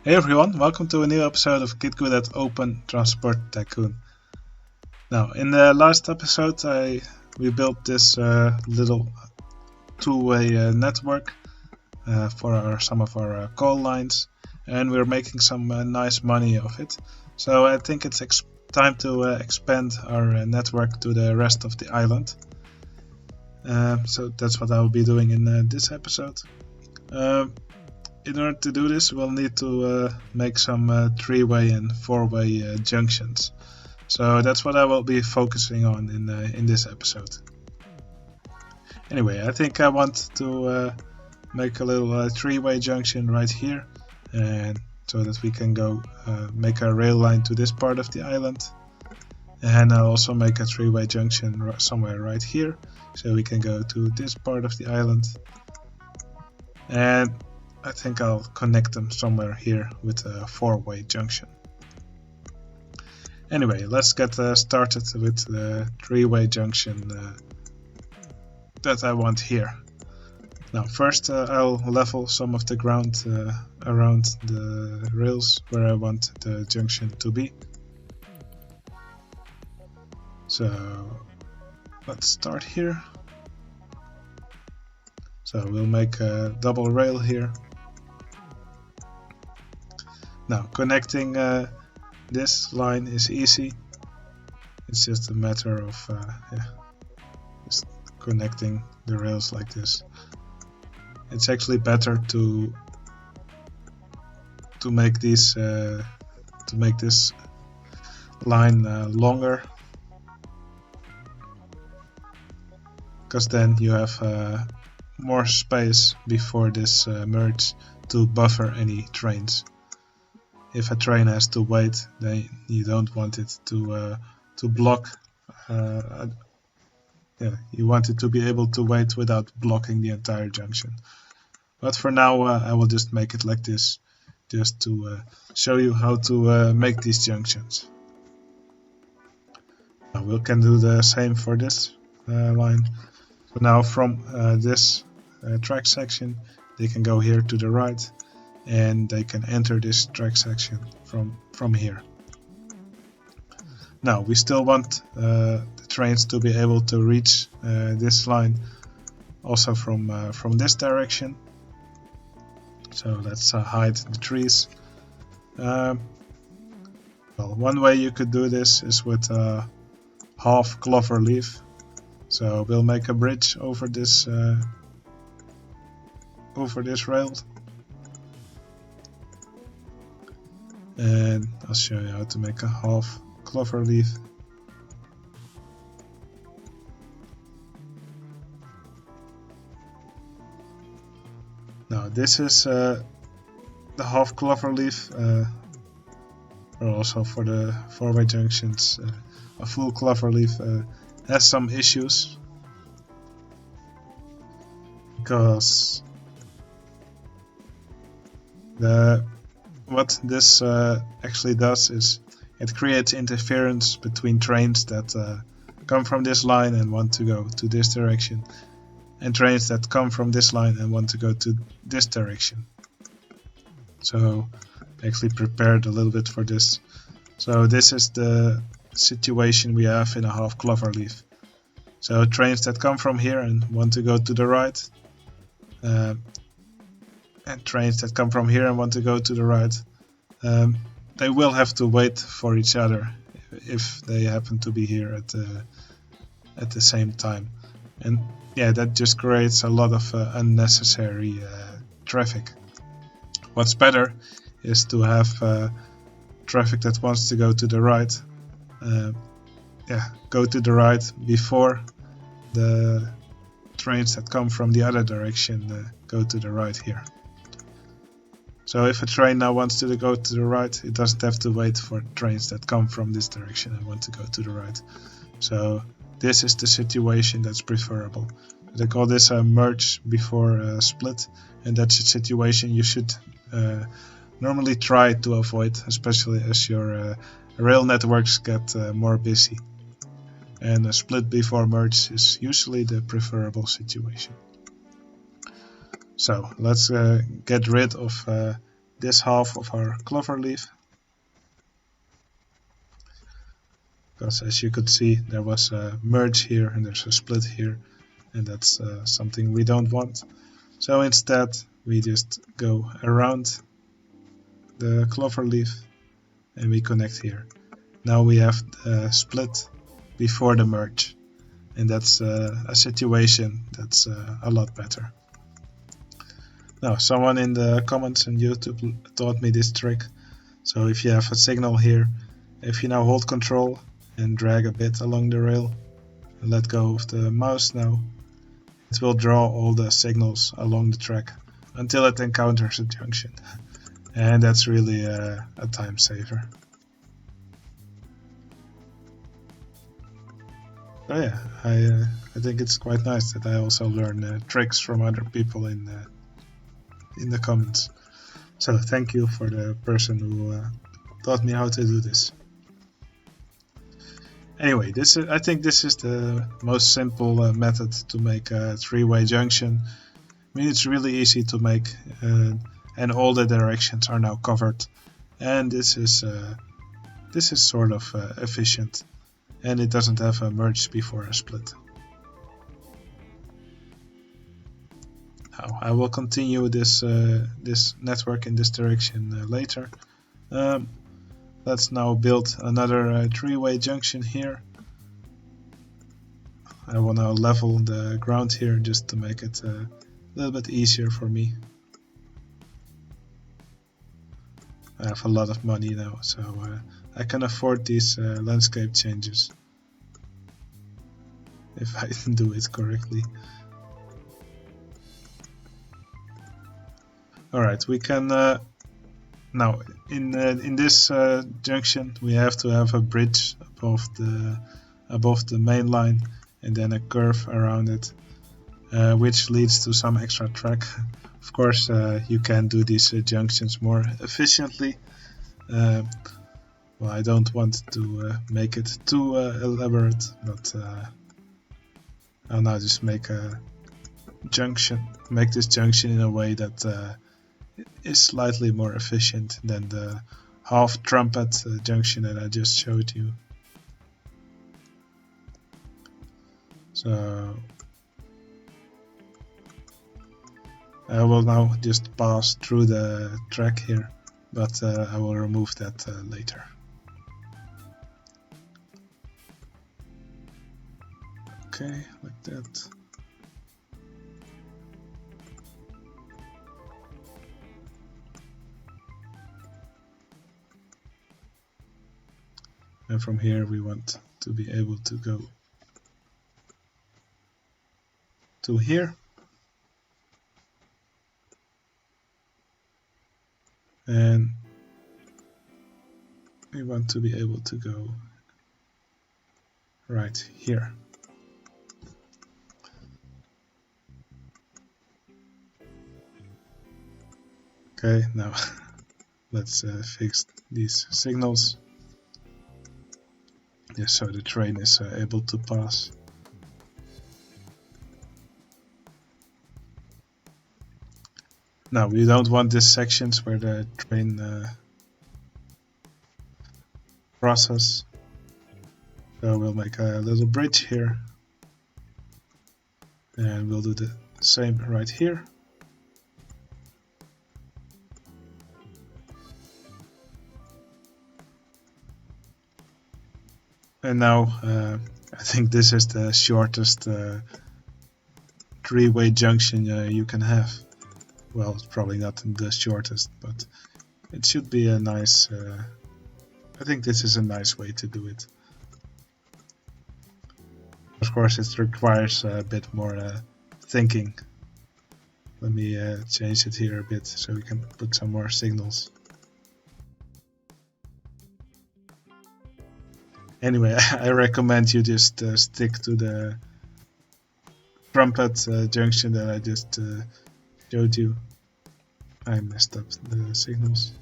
Hey everyone, welcome to a new episode of Git Gud at Open Transport Tycoon. Now, in the last episode we built this little two-way network for some of our call lines, and we're making some nice money of it. So I think it's time to expand our network to the rest of the island. So that's what I'll be doing in this episode. In order to do this, we'll need to make some three-way and four-way junctions. So that's what I will be focusing on in this episode. Anyway, I think I want to make a little three-way junction right here, and so that we can go make a rail line to this part of the island. And I'll also make a three-way junction somewhere right here, so we can go to this part of the island. And I think I'll connect them somewhere here with a four-way junction. Anyway, let's get started with the three-way junction that I want here. Now, first I'll level some of the ground around the rails where I want the junction to be. So let's start here. So we'll make a double rail here. Now, connecting this line is easy. It's just a matter of just connecting the rails like this. It's actually better to make these to make this line longer, because then you have more space before this merge to buffer any trains. If a train has to wait, then you don't want it to block. You want it to be able to wait without blocking the entire junction. But for now, I will just make it like this, just to show you how to make these junctions. Now we can do the same for this line. So now from this track section, they can go here to the right, and they can enter this track section from here. Now we still want the trains to be able to reach this line also from this direction. So let's hide the trees. Well, one way you could do this is with a half clover leaf. So we'll make a bridge over this rail. And I'll show you how to make a half clover leaf. Now this is the half clover leaf, or also for the four-way junctions, a full clover leaf has some issues, because what this actually does is it creates interference between trains that come from this line and want to go to this direction, and trains that come from this line and want to go to this direction. So I actually prepared a little bit for this. So this is the situation we have in a half clover leaf. So trains that come from here and want to go to the right, and trains that come from here and want to go to the right, they will have to wait for each other if they happen to be here at the same time. And yeah, that just creates a lot of unnecessary traffic. What's better is to have traffic that wants to go to the right, go to the right before the trains that come from the other direction go to the right here. So if a train now wants to go to the right, it doesn't have to wait for trains that come from this direction and want to go to the right. So this is the situation that's preferable. They call this a merge before a split, and that's a situation you should normally try to avoid, especially as your rail networks get more busy. And a split before merge is usually the preferable situation. So let's get rid of this half of our clover leaf, because as you could see there was a merge here and there's a split here, and that's something we don't want. So instead we just go around the clover leaf and we connect here. Now we have the split before the merge, and that's a situation that's a lot better. Now someone in the comments on YouTube taught me this trick. So if you have a signal here, if you now hold Control and drag a bit along the rail and let go of the mouse now, it will draw all the signals along the track until it encounters a junction. And that's really a time saver. Oh yeah, I think it's quite nice that I also learn tricks from other people in the comments. So thank you for the person who taught me how to do this. Anyway, I think this is the most simple method to make a three-way junction. I mean, it's really easy to make, and all the directions are now covered. And this is sort of efficient, and it doesn't have a merge before a split. Now, I will continue this network in this direction later. Let's now build another three-way junction here. I will now level the ground here just to make it a little bit easier for me. I have a lot of money now, so I can afford these landscape changes if I do it correctly. Alright, we can now in this junction we have to have a bridge above the main line and then a curve around it, which leads to some extra track. Of course, you can do these junctions more efficiently. Well, I don't want to make it too elaborate, but I'll now just make this junction in a way that is slightly more efficient than the half trumpet junction that I just showed you. So I will now just pass through the track here, but I will remove that later. Okay, like that. And from here we want to be able to go to here. And we want to be able to go right here. Okay, now let's fix these signals. Yes, so the train is able to pass. Now we don't want these sections where the train crosses, so we'll make a little bridge here, and we'll do the same right here. And now I think this is the shortest three-way junction you can have. Well, it's probably not the shortest, but it should be a nice, I think this is a nice way to do it. Of course, it requires a bit more thinking. Let me change it here a bit so we can put some more signals. Anyway, I recommend you just stick to the trumpet junction that I just showed you. I messed up the signals.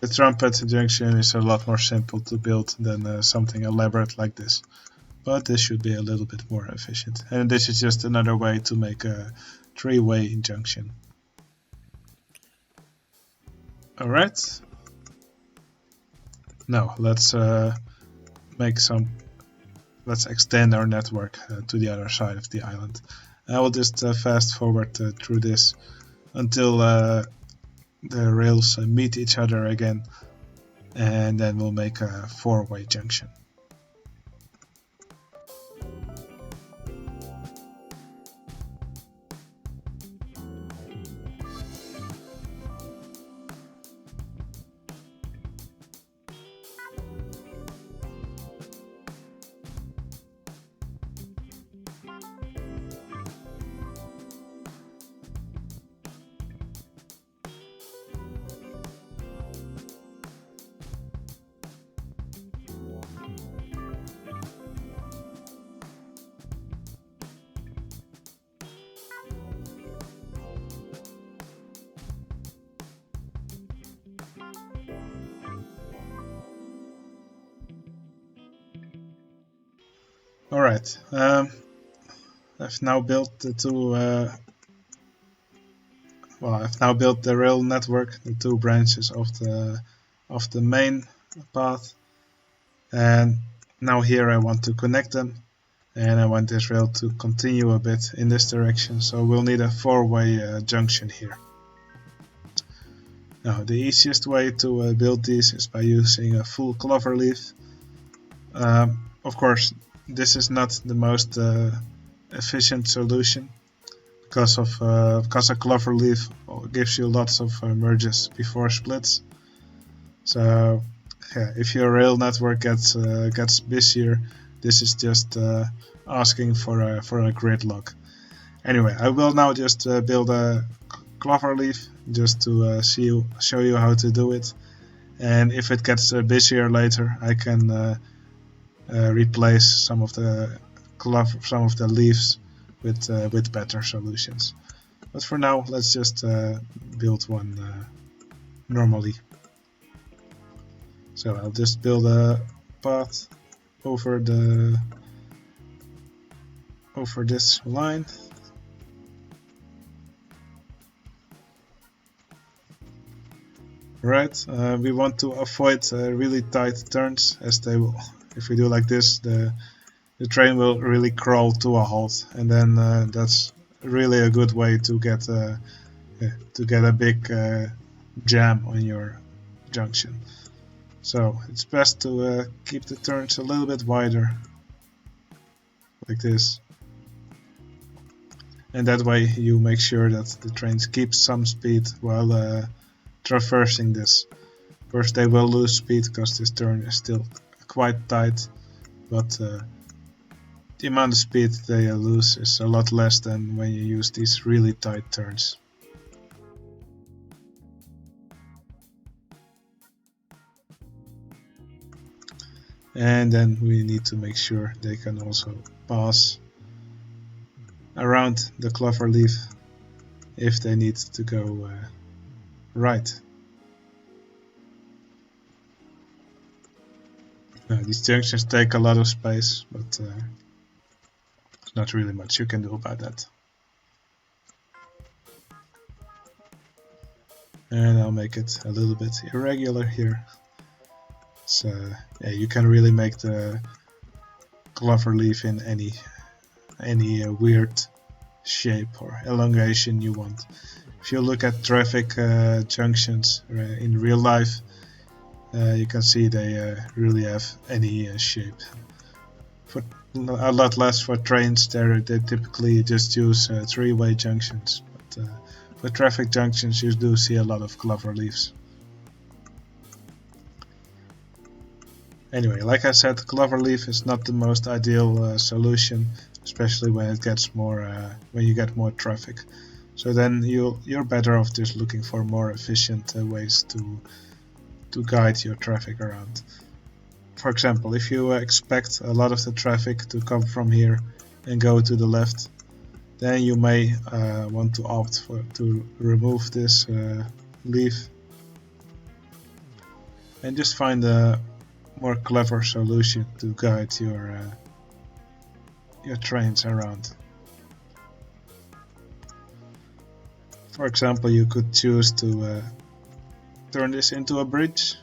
The trumpet junction is a lot more simple to build than something elaborate like this, but this should be a little bit more efficient. And this is just another way to make a three-way junction. Alright. Now let's extend our network to the other side of the island. I will just fast forward through this until the rails meet each other again, and then we'll make a four-way junction. Alright, I've now built the two. I've now built the rail network, the two branches of the main path, and now here I want to connect them, and I want this rail to continue a bit in this direction. So we'll need a four-way junction here. Now, the easiest way to build these is by using a full clover leaf. Of course, this is not the most efficient solution because a clover leaf gives you lots of merges before splits. So yeah, if your rail network gets busier, this is just asking for a gridlock. Anyway, I will now just build a clover leaf just to show you how to do it, and if it gets busier later, I can replace some of the leaves with better solutions. But for now, let's just build one normally. So I'll just build a path over this line. Right, we want to avoid really tight turns, as they will. If we do like this, the train will really crawl to a halt, and then that's really a good way to get a big jam on your junction. So it's best to keep the turns a little bit wider, like this, and that way you make sure that the trains keep some speed while traversing this. First, they will lose speed because this turn is still quite tight, but the amount of speed they lose is a lot less than when you use these really tight turns. And then we need to make sure they can also pass around the clover leaf if they need to go right. These junctions take a lot of space, but there's not really much you can do about that. And I'll make it a little bit irregular here. So yeah, you can really make the clover leaf in any weird shape or elongation you want. If you look at traffic junctions in real life, you can see they really have any shape. For a lot less for trains, they typically just use three-way junctions. But for traffic junctions, you do see a lot of clover leaves. Anyway, like I said, clover leaf is not the most ideal solution, especially when it gets more when you get more traffic. So then you're better off just looking for more efficient ways to guide your traffic around. For example, if you expect a lot of the traffic to come from here and go to the left, then you may want to opt to remove this leaf and just find a more clever solution to guide your trains around. For example, you could choose to turn this into a bridge.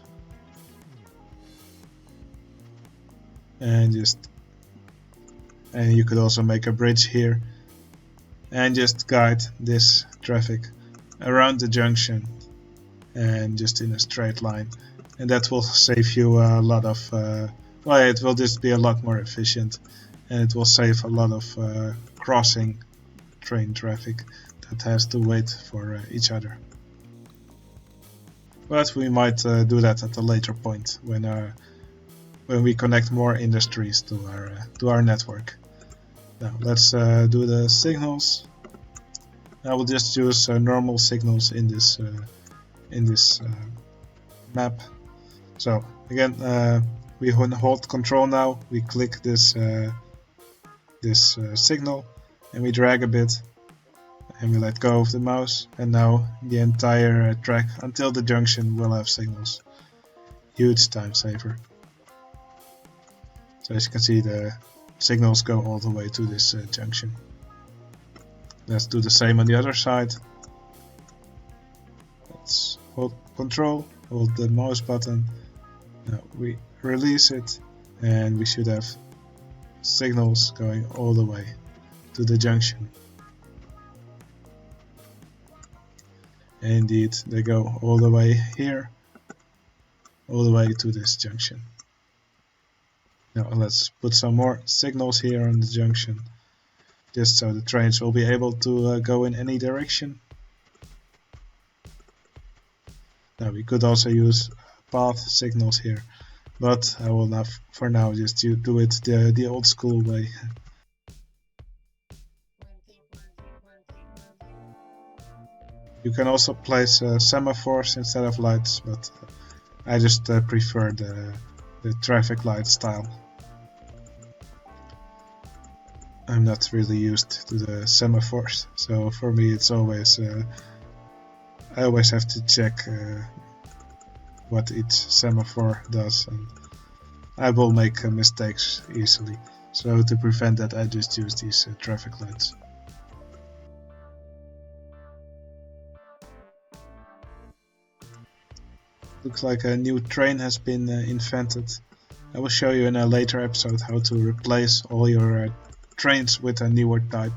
And you could also make a bridge here and just guide this traffic around the junction and just in a straight line, and that will save you a lot of it will just be a lot more efficient, and it will save a lot of crossing train traffic that has to wait for each other. But we might do that at a later point when we connect more industries to our network. Now let's do the signals. I will just use normal signals in this map. So again, we hold Control now. We click this signal and we drag a bit, and we let go of the mouse, and now the entire track until the junction will have signals. Huge time saver. So as you can see, the signals go all the way to this junction. Let's do the same on the other side. Let's hold Control, hold the mouse button. Now we release it, and we should have signals going all the way to the junction. And indeed, they go all the way here, all the way to this junction. Now let's put some more signals here on the junction, just so the trains will be able to go in any direction. Now we could also use path signals here, but I will not for now just do it the old school way. You can also place semaphores instead of lights, but I just prefer the traffic light style. I'm not really used to the semaphores, so for me it's always I always have to check what each semaphore does, and I will make mistakes easily. So to prevent that, I just use these traffic lights. Looks like a new train has been invented. I will show you in a later episode how to replace all your trains with a newer type.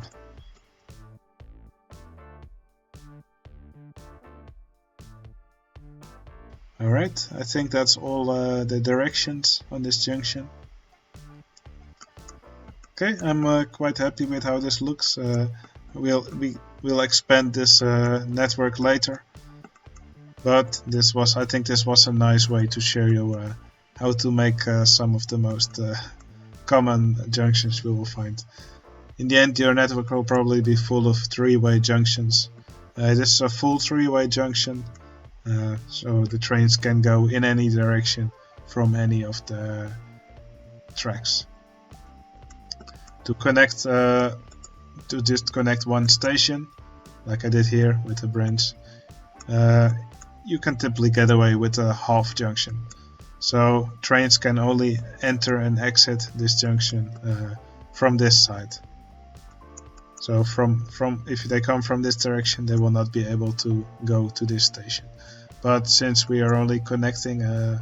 Alright, I think that's all the directions on this junction. Okay, I'm quite happy with how this looks. We'll expand this network later. But I think this was a nice way to show you how to make some of the most common junctions we will find. In the end, your network will probably be full of three-way junctions. This is a full three-way junction, so the trains can go in any direction from any of the tracks. To just connect one station, like I did here with the branch, you can typically get away with a half junction. So trains can only enter and exit this junction from this side. So if they come from this direction, they will not be able to go to this station. But since we are only connecting a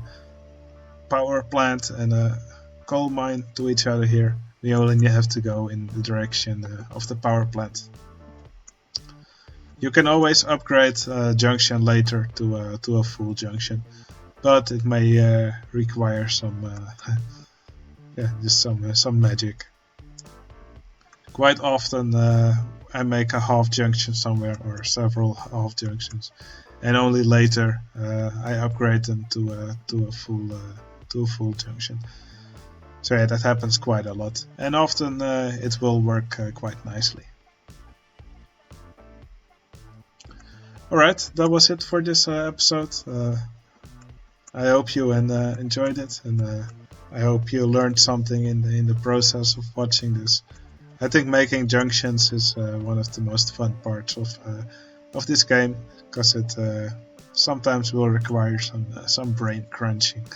power plant and a coal mine to each other here, we only have to go in the direction of the power plant. You can always upgrade a junction later to a full junction, but it may require some some magic. Quite often I make a half junction somewhere or several half junctions, and only later I upgrade them to a full junction. So yeah, that happens quite a lot, and often it will work quite nicely. Alright, that was it for this episode. I hope you enjoyed it, and I hope you learned something in the process of watching this. I think making junctions is one of the most fun parts of this game, because it sometimes will require some brain crunching.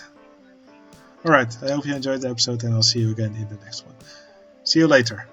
Alright, I hope you enjoyed the episode, and I'll see you again in the next one. See you later.